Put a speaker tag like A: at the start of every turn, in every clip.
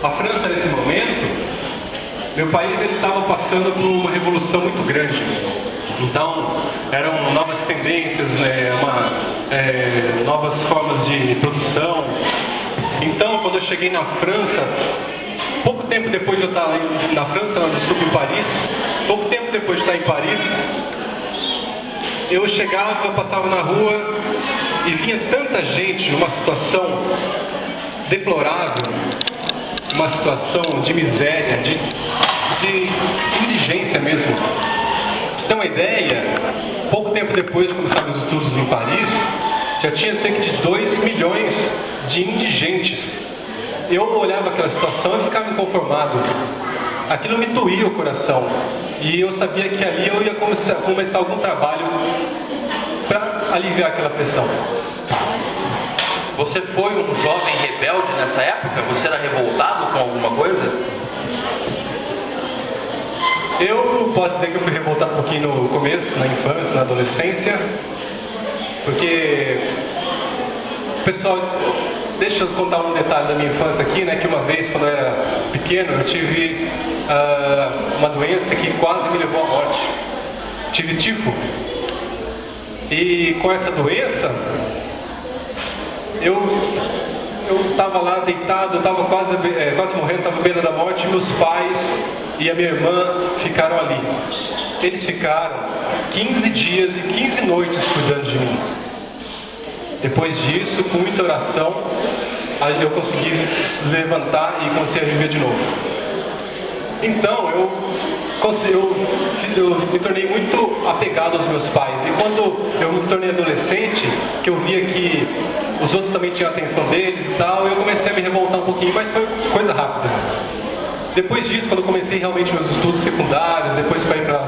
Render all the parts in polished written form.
A: A França, nesse momento, meu país estava passando por uma revolução muito grande. Então, eram novas tendências, novas formas de produção. Então, quando eu cheguei na França, pouco tempo depois de eu estar na França, não, desculpa, em Paris, pouco tempo depois de estar em Paris, eu chegava, eu passava na rua e vinha tanta gente numa situação deplorável, uma situação de miséria, de indigência mesmo. Pra você ter uma ideia, pouco tempo depois de começar meus estudos em Paris, já tinha cerca de 2 milhões de indigentes. Eu olhava aquela situação e ficava inconformado. Aquilo me doía o coração. E eu sabia que ali eu ia começar algum trabalho para aliviar aquela pressão.
B: Você foi um jovem rebelde nessa época? Você era revoltado com alguma coisa?
A: Eu posso dizer que eu fui revoltado um pouquinho no começo, na infância, na adolescência, porque, pessoal, deixa eu contar um detalhe da minha infância aqui, né, que uma vez, quando eu era pequeno, eu tive uma doença que quase me levou à morte. Tive tifo. E com essa doença, eu estava lá deitado, eu estava quase morrendo, estava à beira da morte, e meus pais e a minha irmã ficaram ali. Eles ficaram 15 dias e 15 noites cuidando de mim. Depois disso, com muita oração, aí eu consegui levantar e comecei a viver de novo. Então, eu me tornei muito apegado aos meus pais. E quando eu me tornei adolescente, que eu via que os outros também tinham a atenção deles e tal, eu comecei a me revoltar um pouquinho, mas foi coisa rápida. Depois disso, quando eu comecei realmente meus estudos secundários, depois para ir para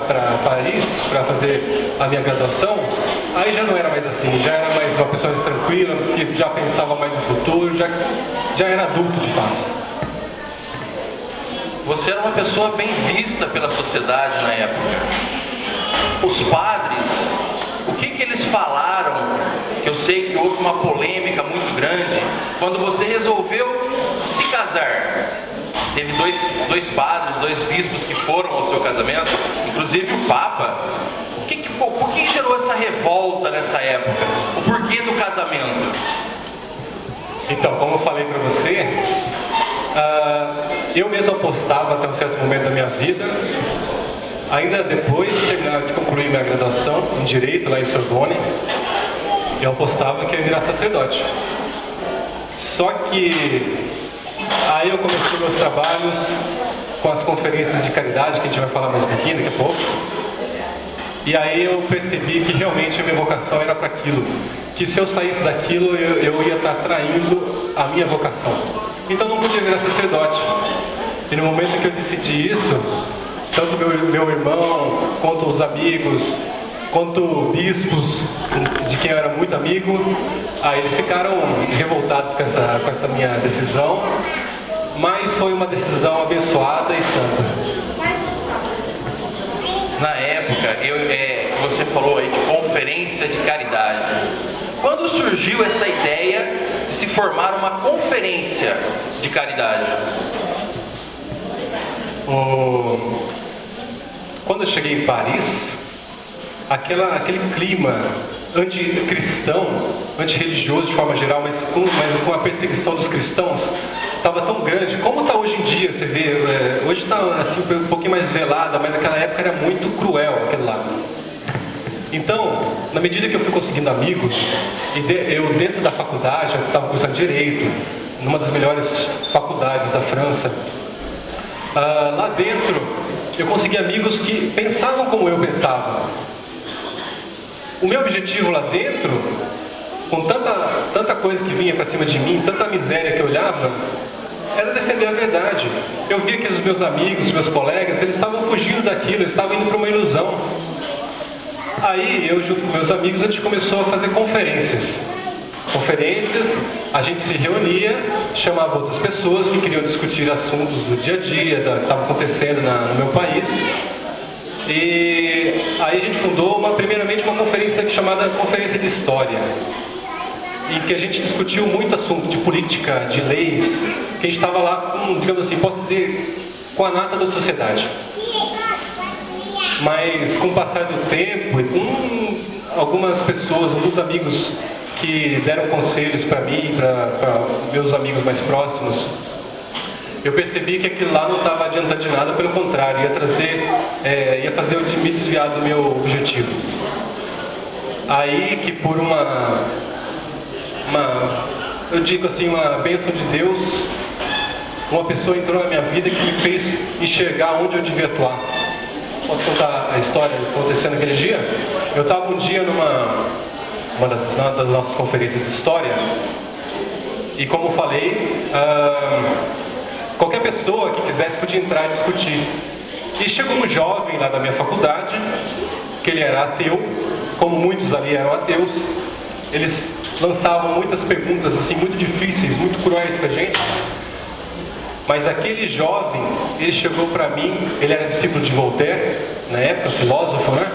A: Paris, para fazer a minha graduação, aí já não era mais assim, já era mais uma pessoa mais tranquila, que já pensava mais no futuro, já era adulto de fato.
B: Você era uma pessoa bem vista pela sociedade na época. Os padres, o que eles falaram? Eu sei que houve uma polêmica muito grande quando você resolveu se casar. Teve dois padres, 2 bispos que foram ao seu casamento, inclusive o Papa. Por que gerou essa revolta nessa época? O porquê do casamento?
A: Então, como eu falei para você, eu mesmo apostava até um certo momento da minha vida, ainda depois de concluir minha graduação em Direito lá em Sorbonne, eu apostava que eu ia virar sacerdote. Só que aí eu comecei meus trabalhos com as conferências de caridade, que a gente vai falar mais um pouquinho daqui a pouco. E aí eu percebi que realmente a minha vocação era para aquilo. Que se eu saísse daquilo, eu ia estar traindo a minha vocação. Então eu não podia virar sacerdote. E no momento que eu decidi isso, tanto meu irmão, quanto os amigos, quanto bispos, de quem eu era muito amigo, aí eles ficaram revoltados com essa minha decisão. Mas foi uma decisão abençoada e santa.
B: Na época, você falou aí de conferência de caridade. Quando surgiu essa ideia de se formar uma conferência de caridade?
A: Quando eu cheguei em Paris, aquele clima anticristão, antirreligioso de forma geral, mas com a perseguição dos cristãos, estava tão grande. Como está hoje em dia, você vê, hoje está assim, um pouquinho mais velada, mas naquela época era muito cruel aquele lado. Então, na medida que eu fui conseguindo amigos, eu dentro da faculdade, eu estava cursando Direito, numa das melhores faculdades da França, lá dentro eu consegui amigos que pensavam como eu pensava. O meu objetivo lá dentro, com tanta coisa que vinha para cima de mim, tanta miséria que eu olhava, era defender a verdade. Eu via que os meus amigos, os meus colegas, eles estavam fugindo daquilo, eles estavam indo para uma ilusão. Aí, eu junto com meus amigos, a gente começou a fazer conferências. A gente se reunia, chamava outras pessoas que queriam discutir assuntos do dia a dia, que estavam acontecendo no meu país. E aí a gente fundou primeiramente uma conferência chamada Conferência de História, em que a gente discutiu muito assunto de política, de leis, que a gente estava lá, com, digamos assim, posso dizer, com a nata da sociedade. Mas com o passar do tempo e com algumas pessoas, alguns amigos que deram conselhos para mim, para meus amigos mais próximos, eu percebi que aquilo lá não estava adiantando de nada, pelo contrário, ia fazer eu me desviar do meu objetivo. Aí que por eu digo assim, uma bênção de Deus, uma pessoa entrou na minha vida que me fez enxergar onde eu devia atuar. Posso contar a história acontecendo naquele dia? Eu estava um dia numa das nossas conferências de história, e como falei, qualquer pessoa que quisesse podia entrar e discutir. E chegou um jovem lá da minha faculdade, que ele era ateu, como muitos ali eram ateus. Eles lançavam muitas perguntas assim, muito difíceis, muito cruéis para a gente. Mas aquele jovem, ele chegou para mim, ele era discípulo de Voltaire, na época, filósofo, né?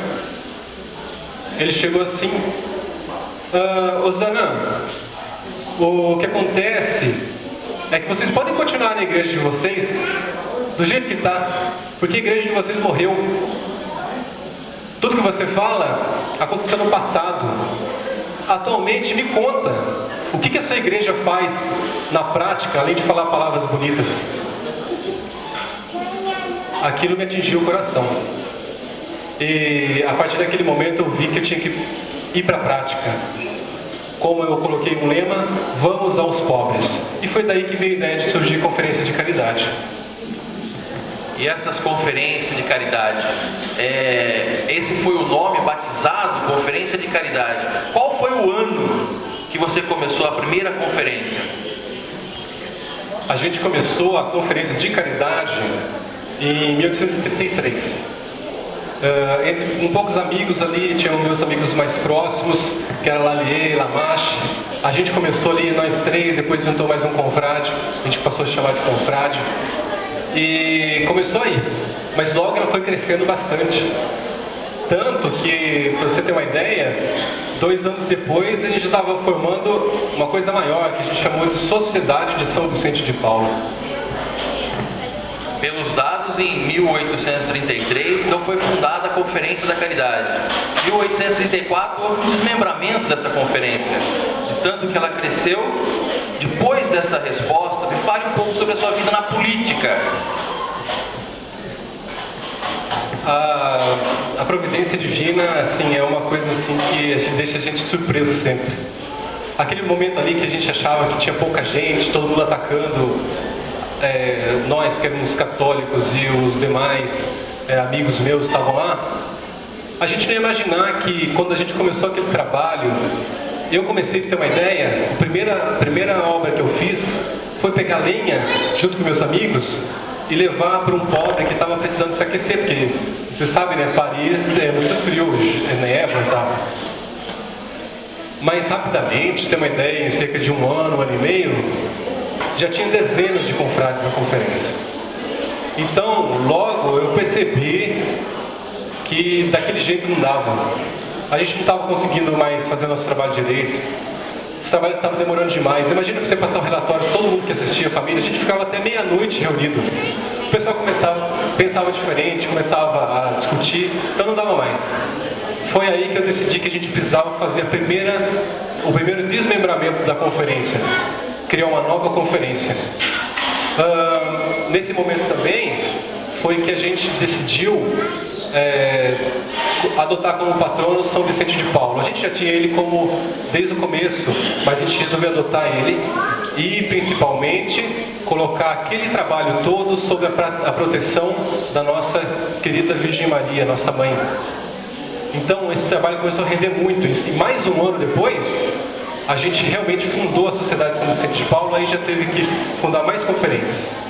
A: Ele chegou assim, Zanã, o que acontece é que vocês podem continuar na igreja de vocês do jeito que está, porque a igreja de vocês morreu. Tudo que você fala aconteceu no passado. Atualmente, me conta, o que essa igreja faz na prática, além de falar palavras bonitas? Aquilo me atingiu o coração. E a partir daquele momento eu vi que eu tinha que ir para a prática. Como eu coloquei um lema, vamos aos pobres. E foi daí que veio a ideia de surgir conferência de caridade.
B: E essas conferências de caridade, esse foi o nome batizado, Conferência de Caridade. Qual foi o ano que você começou a primeira conferência?
A: A gente começou a conferência de caridade em 1833. Entre poucos amigos ali, tinham meus amigos mais próximos, que era Lalier, Lamache. A gente começou ali, nós três, depois juntou mais um confrade, a gente passou a chamar de confrade. E começou aí, mas logo ela foi crescendo bastante. Tanto que, para você ter uma ideia, 2 anos depois a gente já estava formando uma coisa maior, que a gente chamou de Sociedade de São Vicente de Paulo.
B: Pelos dados, em 1833, então foi fundada a Conferência da Caridade. Em 1834 houve um desmembramento dessa conferência, de tanto que ela cresceu. Depois dessa resposta, me fale um pouco sobre a sua vida na política.
A: A providência divina, assim, é uma coisa assim que deixa a gente surpreso sempre. Aquele momento ali que a gente achava que tinha pouca gente, todo mundo atacando, nós que éramos católicos e os demais amigos meus estavam lá, a gente não ia imaginar que quando a gente começou aquele trabalho, eu comecei, para ter uma ideia, a primeira obra que eu fiz foi pegar lenha, junto com meus amigos, e levar para um pobre que estava precisando se aquecer, porque, vocês sabem, né, Paris é muito frio, neva e tal. Mas rapidamente, ter uma ideia, em cerca de um ano e meio, já tinha dezenas de confrades na conferência. Então, logo eu percebi que daquele jeito não dava. A gente não estava conseguindo mais fazer nosso trabalho direito. Os trabalhos estavam demorando demais. Imagina você passar um relatório, todo mundo que assistia, a família, a gente ficava até meia-noite reunido. O pessoal pensava diferente, começava a discutir, então não dava mais. Foi aí que eu decidi que a gente precisava fazer o primeiro desmembramento da conferência. Criar uma nova conferência. Nesse momento também, foi que a gente decidiu adotar como patrono São Vicente de Paulo. A gente já tinha ele desde o começo, mas a gente resolveu adotar ele e, principalmente, colocar aquele trabalho todo sob a proteção da nossa querida Virgem Maria, nossa mãe. Então, esse trabalho começou a render muito. E mais um ano depois, a gente realmente fundou a Sociedade São Vicente de Paulo, aí já teve que fundar mais conferências.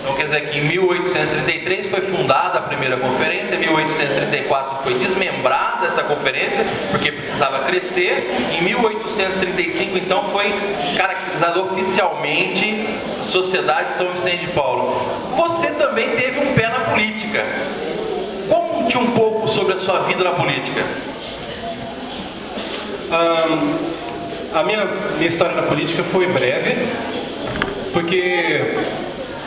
B: Então quer dizer que em 1833 foi fundada a primeira conferência, em 1834 foi desmembrada essa conferência, porque precisava crescer, em 1835 então foi caracterizada oficialmente a Sociedade São Vicente de Paulo. Você também teve um pé na política. Conte um pouco sobre a sua vida na política.
A: A minha história na política foi breve. porque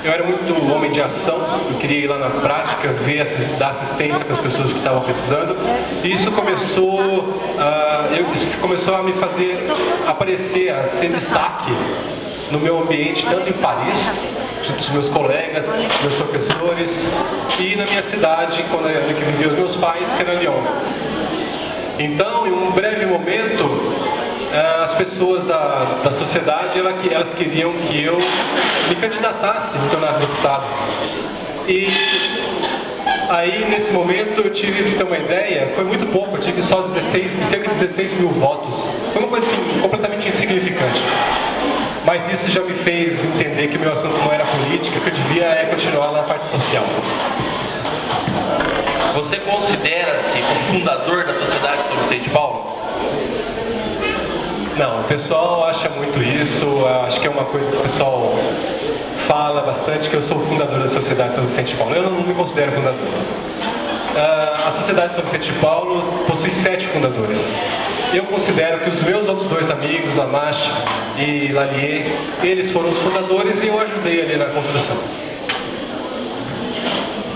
A: eu era muito homem de ação, eu queria ir lá na prática, ver, dar assistência para as pessoas que estavam precisando, e isso começou a me fazer aparecer, a ser destaque no meu ambiente, tanto em Paris, junto dos meus colegas, meus professores, e na minha cidade, quando que viviam os meus pais, que era Lyon. Então, em um breve momento, as pessoas da sociedade, elas queriam que eu me candidatasse, me tornasse deputado. E aí, nesse momento, eu tive, para ter uma ideia, foi muito pouco, eu tive só cerca de 16 mil votos. Foi uma coisa assim, completamente insignificante. Mas isso já me fez entender que o meu assunto não era política, que eu devia continuar na parte social.
B: Você considera-se o fundador da Sociedade São Vicente de Paulo?
A: Não, o pessoal acha muito isso, acho que é uma coisa que o pessoal fala bastante, que eu sou o fundador da Sociedade São Vicente de Paulo. Eu não me considero fundador. A Sociedade São Vicente de Paulo possui 7 fundadores. Eu considero que os meus outros 2 amigos, Lamache e Lallier, eles foram os fundadores e eu ajudei ali na construção.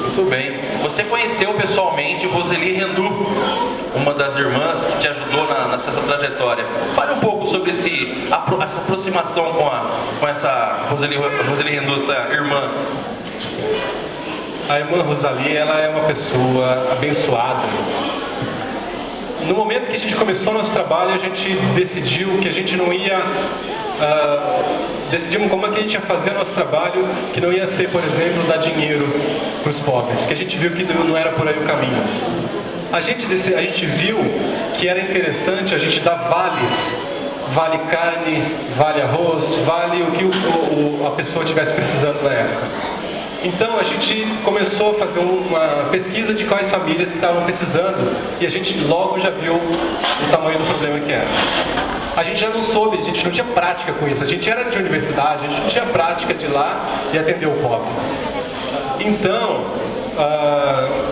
B: Muito bem. Você conheceu pessoalmente Roseli Rendu, uma das irmãs que te ajudou nessa trajetória. Fale um pouco sobre essa aproximação com essa Roseli Rendu, essa irmã.
A: A irmã Roseli, ela é uma pessoa abençoada. No momento que a gente começou nosso trabalho, a gente decidiu que a gente não ia... decidimos como é que a gente ia fazer nosso trabalho, que não ia ser, por exemplo, dar dinheiro para os pobres, que a gente viu que não era por aí o caminho. A gente viu que era interessante a gente dar vale carne, vale arroz, vale o que a pessoa estivesse precisando na época. Então a gente começou a fazer uma pesquisa de quais famílias estavam precisando e a gente logo já viu o tamanho do problema que era. A gente já não soube, a gente não tinha prática com isso, a gente era de universidade, a gente não tinha prática de ir lá e atender o pobre. Então,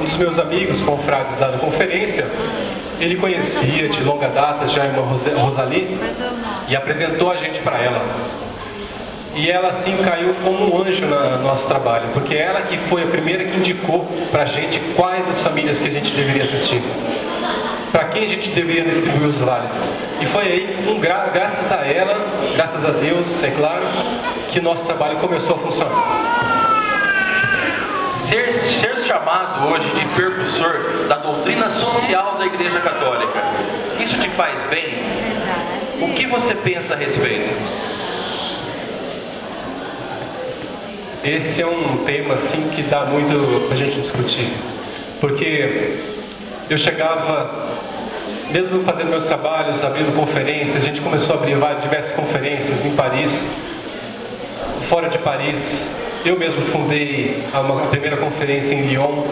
A: um dos meus amigos, confrades lá da conferência, ele conhecia de longa data já a irmã Roseli e apresentou a gente para ela. E ela assim caiu como um anjo no nosso trabalho, porque ela que foi a primeira que indicou para a gente quais as famílias que a gente deveria assistir, para quem a gente deveria distribuir os vales. E foi aí, graças a ela, graças a Deus, é claro, que nosso trabalho começou a funcionar.
B: Ser chamado hoje de percussor da doutrina social da Igreja Católica, isso te faz bem? O que você pensa a respeito?
A: Esse é um tema assim que dá muito pra gente discutir, porque eu chegava, mesmo fazendo meus trabalhos, abrindo conferências, a gente começou a abrir diversas conferências em Paris, fora de Paris. Eu mesmo fundei a primeira conferência em Lyon.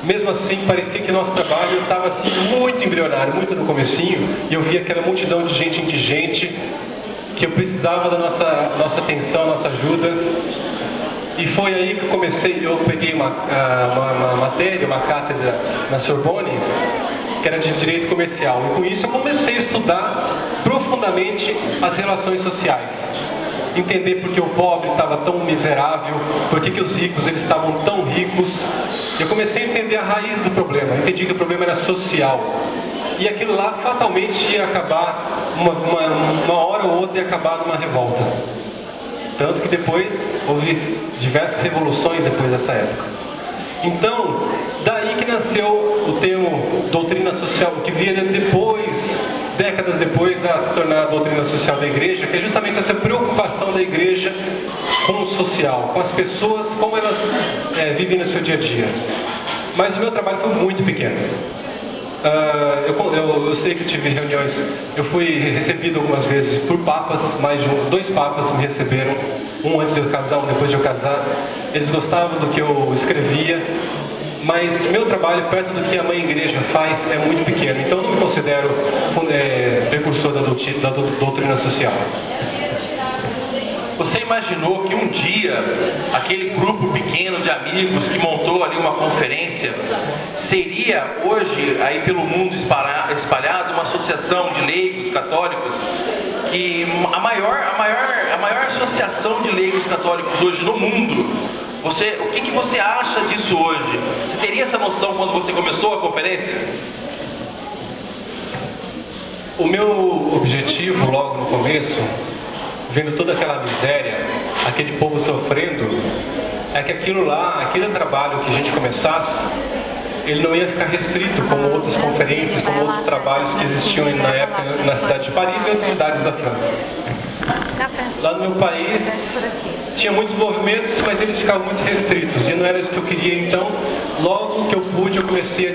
A: Mesmo assim, parecia que nosso trabalho estava assim, muito embrionário, muito no comecinho, e eu via aquela multidão de gente indigente, que eu precisava da nossa atenção, nossa ajuda. E foi aí que eu peguei uma matéria, uma cátedra na Sorbonne, que era de Direito Comercial. E com isso eu comecei a estudar profundamente as relações sociais. Entender por que o pobre estava tão miserável, por que os ricos eles estavam tão ricos. Eu comecei a entender a raiz do problema. Eu entendi que o problema era social. E aquilo lá fatalmente ia acabar, uma hora ou outra ia acabar numa revolta. Tanto que depois houve diversas revoluções depois dessa época. Então, daí que nasceu o termo doutrina social, que viria depois, décadas depois, a se tornar a doutrina social da igreja, que é justamente essa preocupação da igreja com o social, com as pessoas, como elas vivem no seu dia a dia. Mas o meu trabalho foi muito pequeno. Eu sei que eu tive reuniões, eu fui recebido algumas vezes por papas, mais de 2 papas me receberam, um antes de eu casar, um depois de eu casar. Eles gostavam do que eu escrevia, mas meu trabalho, perto do que a mãe igreja faz, é muito pequeno, então eu não me considero precursor da doutrina social.
B: Você imaginou que um dia, aquele grupo pequeno de amigos que montou ali uma conferência, seria hoje, aí pelo mundo espalhado, uma associação de leigos católicos, que a maior Associação de Leigos Católicos hoje no mundo, o que você acha disso hoje? Você teria essa noção quando você começou a conferência?
A: O meu objetivo logo no começo, vendo toda aquela miséria, aquele povo sofrendo, é que aquele trabalho que a gente começasse, ele não ia ficar restrito como outras conferências, como outros trabalhos que existiam na época na cidade de Paris e outras cidades da França. Lá no meu país tinha muitos movimentos, mas eles ficavam muito restritos e não era isso que eu queria. Então, logo que eu pude, eu comecei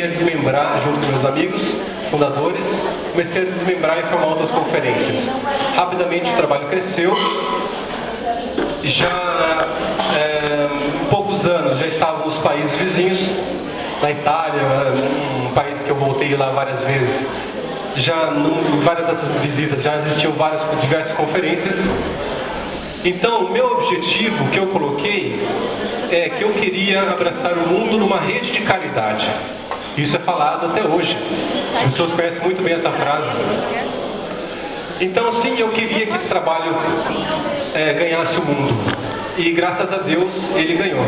A: a desmembrar junto com meus amigos fundadores, comecei a desmembrar e formar outras conferências. Rapidamente o trabalho cresceu. Já em poucos anos já estava nos países vizinhos, na Itália, um país que eu voltei lá várias vezes. Já em várias dessas visitas já existiam diversas conferências. Então, o meu objetivo que eu coloquei é que eu queria abraçar o mundo numa rede de caridade. Isso é falado até hoje. As pessoas conhecem muito bem essa frase. Então, sim, eu queria que esse trabalho ganhasse o mundo. E, graças a Deus, ele ganhou.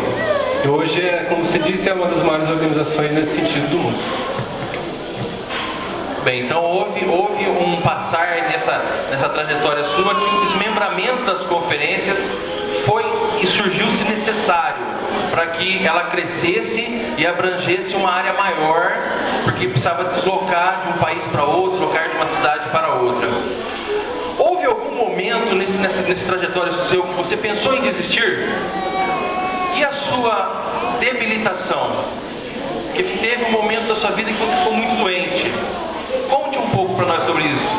A: E hoje, como você disse, é uma das maiores organizações nesse sentido do mundo.
B: Bem, então houve um passar nessa trajetória sua que o desmembramento das conferências foi e surgiu-se necessário para que ela crescesse e abrangesse uma área maior, porque precisava deslocar de um país para outro, deslocar de uma cidade para outra. Houve algum momento nesse trajetório seu que você pensou em desistir? E a sua debilitação? Que teve um momento da sua vida que você ficou muito doente. Conte um pouco para nós sobre isso.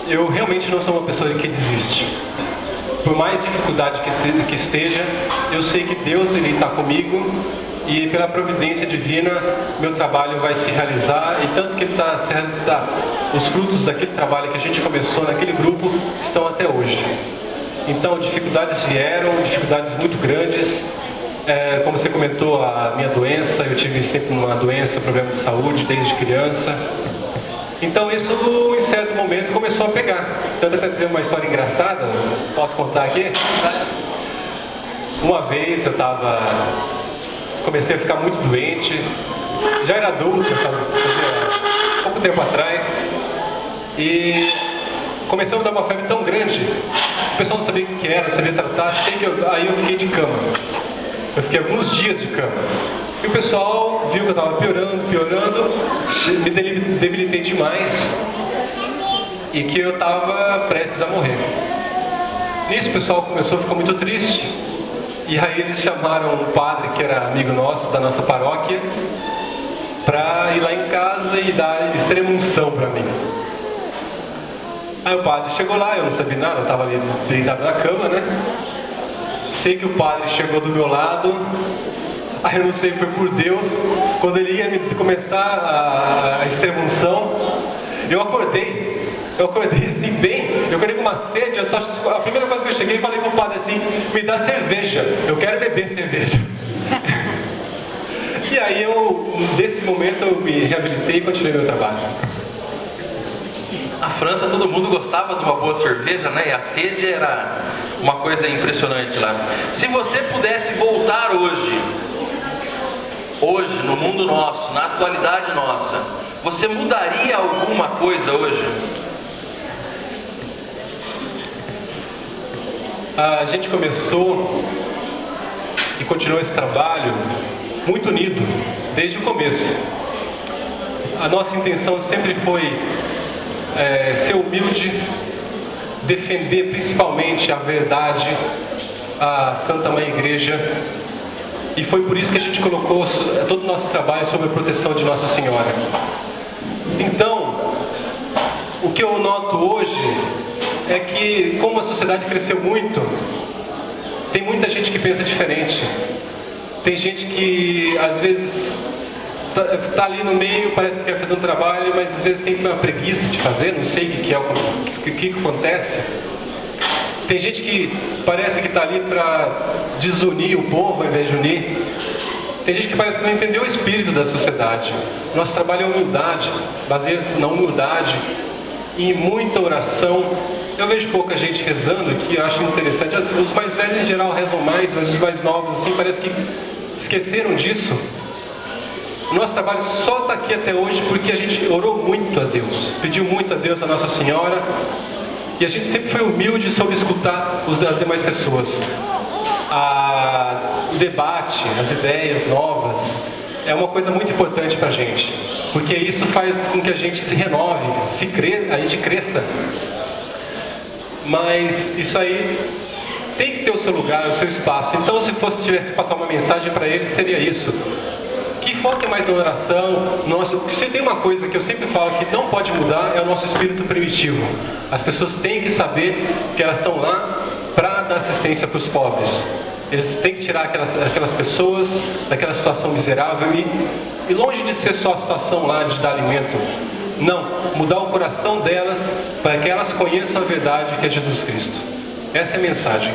A: Eu realmente não sou uma pessoa que desiste. Por mais dificuldade que esteja, eu sei que Deus está comigo e pela providência divina meu trabalho vai se realizar, e tanto que os frutos daquele trabalho que a gente começou naquele grupo estão até hoje. Então dificuldades vieram, dificuldades muito grandes. Como você comentou, a minha doença, eu tive sempre uma doença, problema de saúde desde criança. Então isso, em certo momento, começou a pegar. Tanto até ter uma história engraçada, posso contar aqui? Uma vez eu comecei a ficar muito doente, já era adulto, pouco tempo atrás, e começou a dar uma febre tão grande, o pessoal não sabia o que era, não sabia tratar, aí eu fiquei de cama. Eu fiquei alguns dias de cama. E o pessoal viu que eu estava piorando, me debilitei demais e que eu estava prestes a morrer. Nisso o pessoal começou a ficar muito triste. E aí eles chamaram um padre que era amigo nosso, da nossa paróquia, para ir lá em casa e dar extrema-unção para mim. Aí o padre chegou lá, eu não sabia nada, eu estava ali deitado na cama, né? Sei que o padre chegou do meu lado, aí eu não sei, foi por Deus, quando ele ia começar a extrema-unção, eu acordei assim bem, eu acordei com uma sede, a primeira coisa que eu cheguei, falei pro padre assim, me dá cerveja, eu quero beber cerveja. E aí desse momento eu me reabilitei e continuei meu trabalho.
B: Na França todo mundo gostava de uma boa cerveja, né? E a sede era uma coisa impressionante lá. Se você pudesse voltar hoje, no mundo nosso, na atualidade nossa, você mudaria alguma coisa hoje?
A: A gente começou e continuou esse trabalho muito unido, desde o começo. A nossa intenção sempre foi ser humilde, defender principalmente a verdade, a Santa Mãe Igreja, e foi por isso que a gente colocou todo o nosso trabalho sob a proteção de Nossa Senhora. Então, o que eu noto hoje é que, como a sociedade cresceu muito, tem muita gente que pensa diferente. Tem gente que às vezes está ali no meio, parece que quer fazer um trabalho, mas às vezes tem uma preguiça de fazer, não sei o que acontece. Tem gente que parece que está ali para desunir o povo ao invés de unir. Tem gente que parece que não entendeu o espírito da sociedade. Nosso trabalho é humildade, baseado na humildade. em muita oração. Eu vejo pouca gente rezando aqui, eu acho interessante. Os mais velhos em geral rezam mais, mas os mais novos assim parece que esqueceram disso. O nosso trabalho só está aqui até hoje porque a gente orou muito a Deus, pediu muito a Deus, a Nossa Senhora, e a gente sempre foi humilde sobre escutar as demais pessoas. O debate, as ideias novas, é uma coisa muito importante para a gente, porque isso faz com que a gente se renove, a gente cresça. Mas isso aí tem que ter o seu lugar, o seu espaço. Então, se tivesse que passar uma mensagem para eles, seria isso. Que foquem mais na oração. Se tem uma coisa que eu sempre falo que não pode mudar, é o nosso espírito primitivo. As pessoas têm que saber que elas estão lá para dar assistência para os pobres. Eles têm que tirar aquelas pessoas daquela situação miserável e longe de ser só a situação lá de dar alimento. Não, mudar o coração delas para que elas conheçam a verdade que é Jesus Cristo. Essa é a mensagem.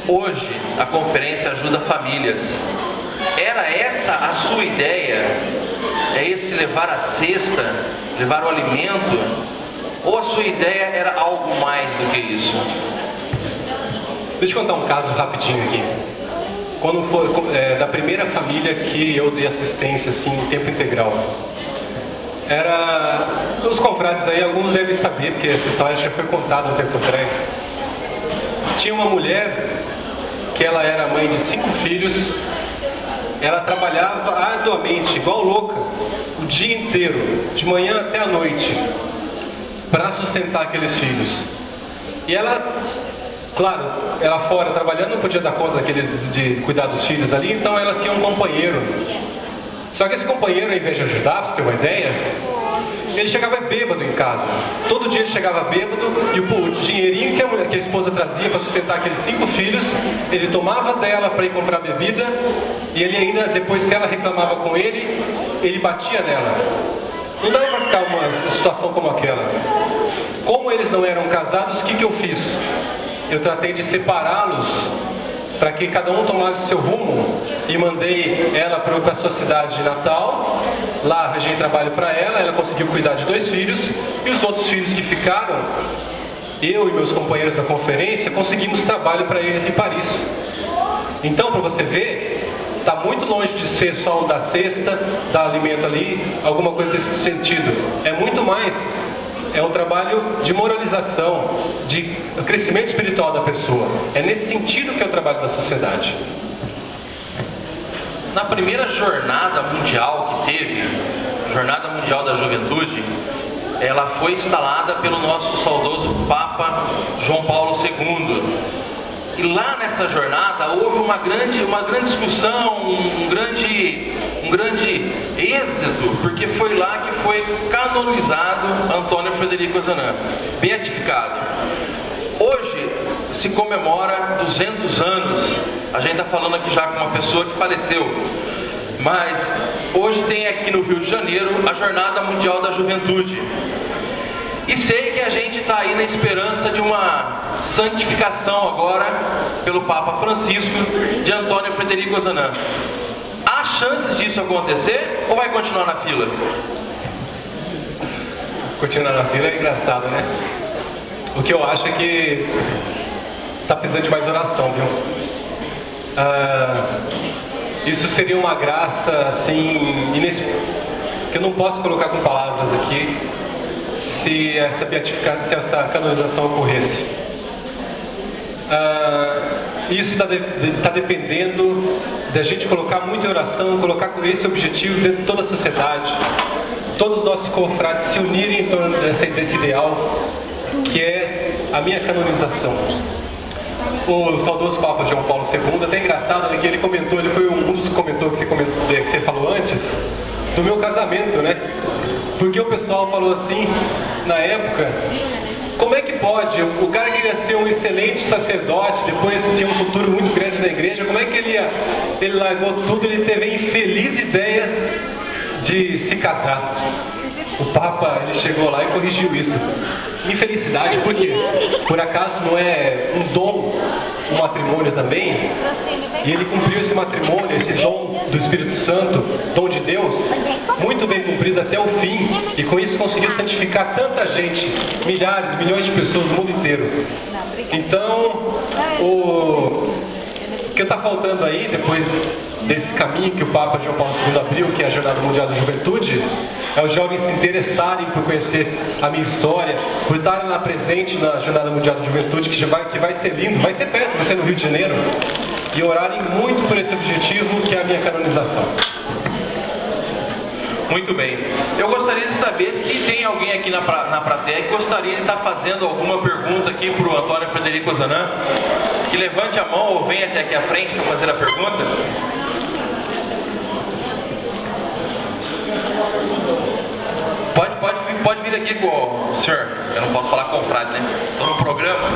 B: Hoje a conferência ajuda famílias. Era essa a sua ideia? É esse levar a cesta, levar o alimento? Ou a sua ideia era algo mais do que isso?
A: Deixa eu contar um caso rapidinho aqui. Quando foi da primeira família que eu dei assistência assim em tempo integral, os confrades aí, alguns devem saber, porque essa história já foi contada um tempo atrás. Tinha uma mulher que ela era mãe de 5 filhos. Ela trabalhava arduamente, igual louca, o dia inteiro, de manhã até a noite, para sustentar aqueles filhos. E ela, claro, ela fora trabalhando, não podia dar conta de cuidar dos filhos ali, então ela tinha um companheiro. Só que esse companheiro, ao invés de ajudar, pra você ter uma ideia, ele chegava bêbado em casa. Todo dia ele chegava bêbado e o dinheirinho que a esposa trazia para sustentar aqueles 5 filhos, ele tomava dela para ir comprar bebida e ele ainda, depois que ela reclamava com ele, ele batia nela. Não dava para ficar uma situação como aquela. Como eles não eram casados, o que eu fiz? Eu tratei de separá-los para que cada um tomasse seu rumo e mandei ela para a sua cidade de Natal. Lá arranjei trabalho para ela, ela conseguiu cuidar de 2 filhos e os outros filhos que ficaram, eu e meus companheiros da conferência conseguimos trabalho para eles em Paris. Então, para você ver, está muito longe de ser só o da cesta, dar alimento ali, alguma coisa desse sentido. É muito mais. É um trabalho de moralização, de crescimento espiritual da pessoa. É nesse sentido que é o trabalho da sociedade.
B: Na primeira jornada mundial que teve, Jornada Mundial da Juventude, ela foi instalada pelo nosso saudoso Papa João Paulo II. E lá nessa jornada houve uma grande discussão, um grande êxito, porque foi lá que foi canonizado Antônio Frederico Ozanam, beatificado. Hoje se comemora 200 anos, a gente está falando aqui já com uma pessoa que faleceu, mas hoje tem aqui no Rio de Janeiro a Jornada Mundial da Juventude. E sei que a gente está aí na esperança de uma santificação agora pelo Papa Francisco de Antônio Frederico Ozanam. Há chances disso acontecer ou vai continuar na fila?
A: Continuar na fila é engraçado, né? O que eu acho é que está precisando de mais oração, viu? Isso seria uma graça assim que eu não posso colocar com palavras aqui se essa canonização ocorresse. Isso está dependendo da gente colocar muita oração, colocar com esse objetivo dentro de toda a sociedade, todos os nossos confrades se unirem em torno desse ideal que é a minha canonização. O saudoso Papa João Paulo II, até engraçado, né, que ele comentou, ele foi um dos que comentou que você falou antes, do meu casamento, né? Porque o pessoal falou assim, na época, como é que pode? O cara queria ser um excelente sacerdote, depois tinha um futuro muito grande na igreja, como é que ele largou tudo, ele teve a infeliz ideia de se casar? O Papa, ele chegou lá e corrigiu isso. Infelicidade, por quê? Por acaso não é um dom, um matrimônio também? E ele cumpriu esse matrimônio, esse dom do Espírito Santo, dom de Deus, muito bem cumprida até o fim, e com isso conseguiu santificar tanta gente, milhares, milhões de pessoas no mundo inteiro. Então, o que está faltando aí, depois desse caminho que o Papa João Paulo II abriu, que é a Jornada Mundial da Juventude, é os jovens se interessarem por conhecer a minha história, por estarem lá presente na Jornada Mundial da Juventude, que vai ser lindo, vai ser perto, vai ser no Rio de Janeiro, e orarem muito por esse objetivo, que é a minha canonização.
B: Muito bem. Eu gostaria de saber se tem alguém aqui na plateia que gostaria de estar fazendo alguma pergunta aqui para o Antônio Frederico Ozanam. Que levante a mão ou venha até aqui à frente para fazer a pergunta. Pode vir aqui com o senhor. Eu não posso falar com frase, né? Estou no programa.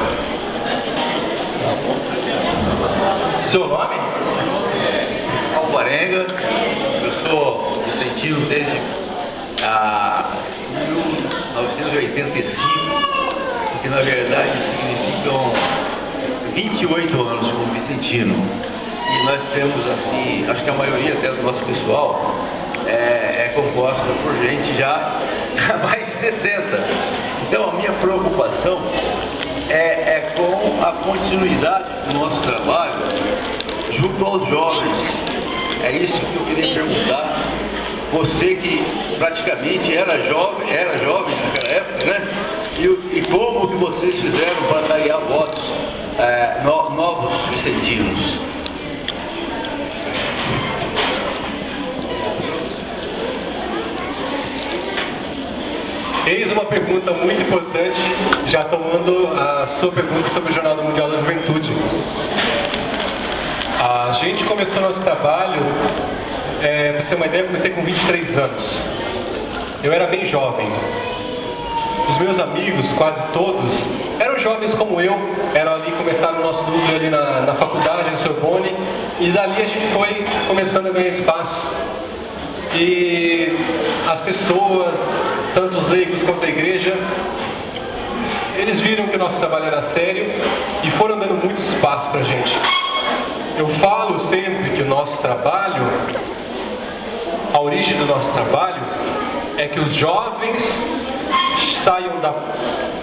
B: Seu nome?
C: Alvarenga. Eu sou vicentino desde 1985, que na verdade significam 28 anos como vicentino. E nós temos assim, acho que a maioria até do nosso pessoal é composta por gente já mais de 60. Então a minha preocupação é com a continuidade do nosso trabalho junto aos jovens. É isso que eu queria perguntar. Você que praticamente era jovem naquela época, né? E como que vocês fizeram para angariar votos novos vicentinos?
A: Eis uma pergunta muito importante, já tomando a sua pergunta sobre a Jornada Mundial da Juventude. A gente começou nosso trabalho, para ter uma ideia, eu comecei com 23 anos. Eu era bem jovem. Os meus amigos, quase todos, eram jovens como eu, eram ali, começaram o nosso núcleo ali na faculdade, no Sorbonne, e dali a gente foi começando a ganhar espaço. E as pessoas, tanto os leigos quanto a igreja, eles viram que o nosso trabalho era sério e foram dando muito espaço para a gente. Eu falo sempre que o nosso trabalho, a origem do nosso trabalho, é que os jovens saiam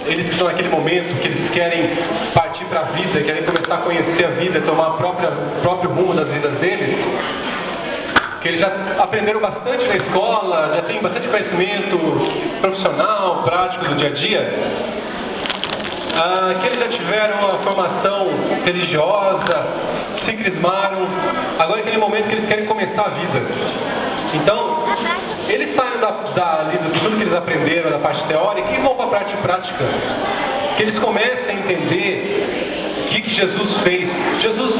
A: eles estão naquele momento que eles querem partir para a vida, querem começar a conhecer a vida, tomar o próprio rumo das vidas deles, que eles já aprenderam bastante na escola, já têm bastante conhecimento profissional, prático do dia a dia, que eles já tiveram uma formação religiosa, se crismaram, agora é aquele momento que eles querem começar a vida. Então, eles saem de tudo que eles aprenderam, da parte teórica, e vão para a parte prática. Que eles comecem a entender o que Jesus fez. Jesus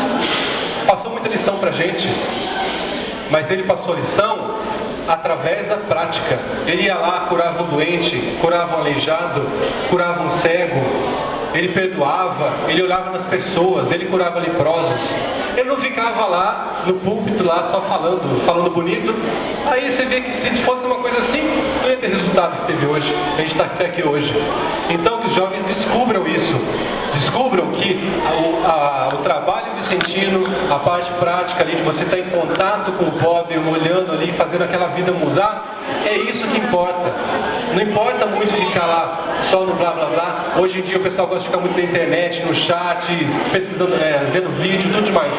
A: passou muita lição para a gente, mas ele passou a lição através da prática. Ele ia lá, curava um doente, curava um aleijado, curava um cego, ele perdoava, ele olhava nas pessoas, ele curava leprosos. Ele não ficava lá no púlpito, lá só falando bonito. Aí você vê que se fosse uma coisa assim, não ia ter resultado que teve hoje. A gente está até aqui hoje. Então que os jovens descubram isso. Descubram que o trabalho vicentino, a parte prática ali, de você estar em contato com o pobre, olhando ali, fazendo aquela vida mudar, é isso que importa. Não importa muito ficar lá só no blá blá blá. Hoje em dia o pessoal gosta de ficar muito na internet, no chat, pesquisando, vendo vídeo, tudo demais.